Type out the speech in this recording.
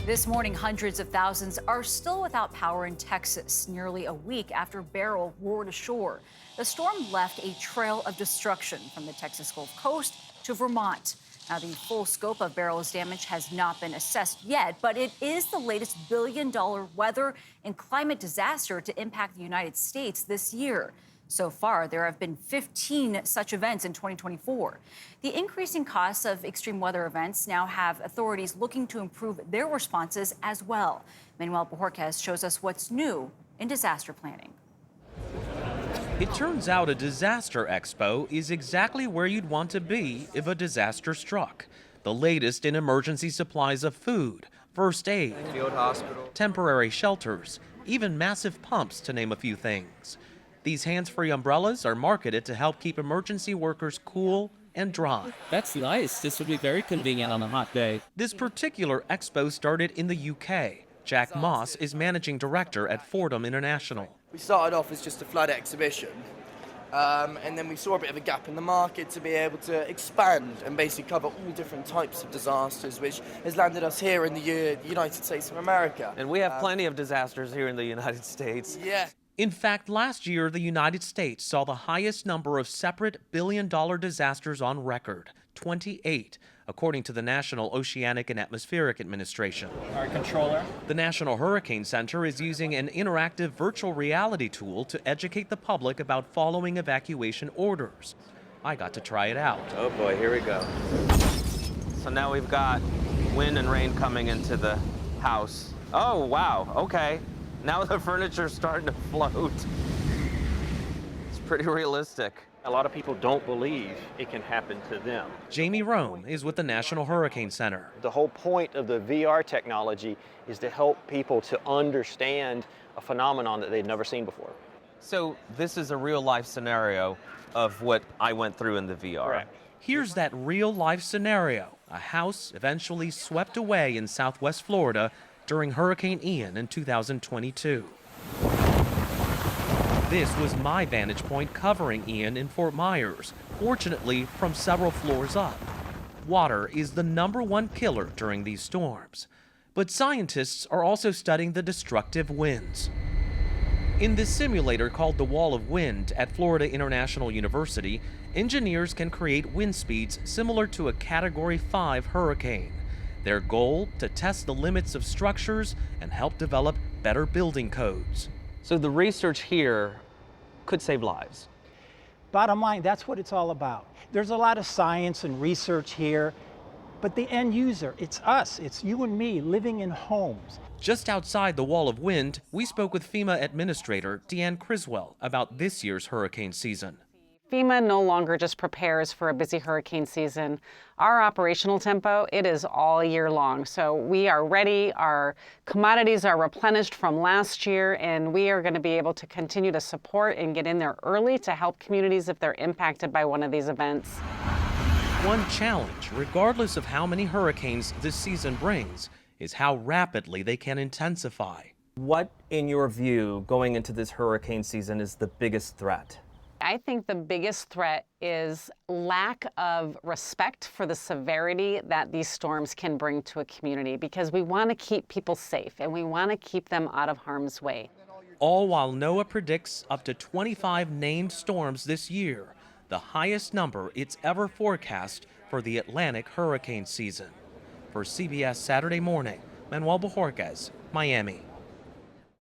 This morning, hundreds of thousands are still without power in Texas, nearly a week after Beryl roared ashore. The storm left a trail of destruction from the Texas Gulf Coast to Vermont. Now, the full scope of Beryl's damage has not been assessed yet, but it is the latest billion-dollar weather and climate disaster to impact the United States this year. So far, there have been 15 such events in 2024. The increasing costs of extreme weather events now have authorities looking to improve their responses as well. Manuel Bojorquez shows us what's new in disaster planning. It turns out a disaster expo is exactly where you'd want to be if a disaster struck. The latest in emergency supplies of food, first aid, field hospital, temporary shelters, even massive pumps, to name a few things. These hands-free umbrellas are marketed to help keep emergency workers cool and dry. That's nice. This would be very convenient on a hot day. This particular expo started in the UK. Jack Moss is managing director at Fordham International. We started off as just a flood exhibition, and then we saw a bit of a gap in the market to be able to expand and basically cover all different types of disasters, which has landed us here in the United States of America. And we have plenty of disasters here in the United States. Yeah. In fact, last year, the United States saw the highest number of separate billion-dollar disasters on record, 28, according to the National Oceanic and Atmospheric Administration. Our controller. The National Hurricane Center is using an interactive virtual reality tool to educate the public about following evacuation orders. I got to try it out. Oh boy, here we go. So now we've got wind and rain coming into the house. Oh, wow, okay. Now the furniture's starting to float. It's pretty realistic. A lot of people don't believe it can happen to them. Jamie Rome is with the National Hurricane Center. The whole point of the VR technology is to help people to understand a phenomenon that they've never seen before. So this is a real-life scenario of what I went through in the VR. Correct. Here's that real-life scenario. A house eventually swept away in southwest Florida during Hurricane Ian in 2022. This was my vantage point covering Ian in Fort Myers, fortunately from several floors up. Water is the #1 killer during these storms. But scientists are also studying the destructive winds. In this simulator called the Wall of Wind at Florida International University, engineers can create wind speeds similar to a Category 5 hurricane. Their goal, to test the limits of structures and help develop better building codes. So the research here could save lives. Bottom line, that's what it's all about. There's a lot of science and research here, but the end user, it's us, it's you and me living in homes. Just outside the Wall of Wind, we spoke with FEMA Administrator Deanne Criswell about this year's hurricane season. FEMA no longer just prepares for a busy hurricane season. Our operational tempo, it is all year long. So we are ready, our commodities are replenished from last year, and we are going to be able to continue to support and get in there early to help communities if they're impacted by one of these events. One challenge, regardless of how many hurricanes this season brings, is how rapidly they can intensify. What, in your view, going into this hurricane season is the biggest threat? I think the biggest threat is lack of respect for the severity that these storms can bring to a community, because we want to keep people safe and we want to keep them out of harm's way. All while NOAA predicts up to 25 named storms this year, the highest number it's ever forecast for the Atlantic hurricane season. For CBS Saturday Morning, Manuel Bojorquez, Miami.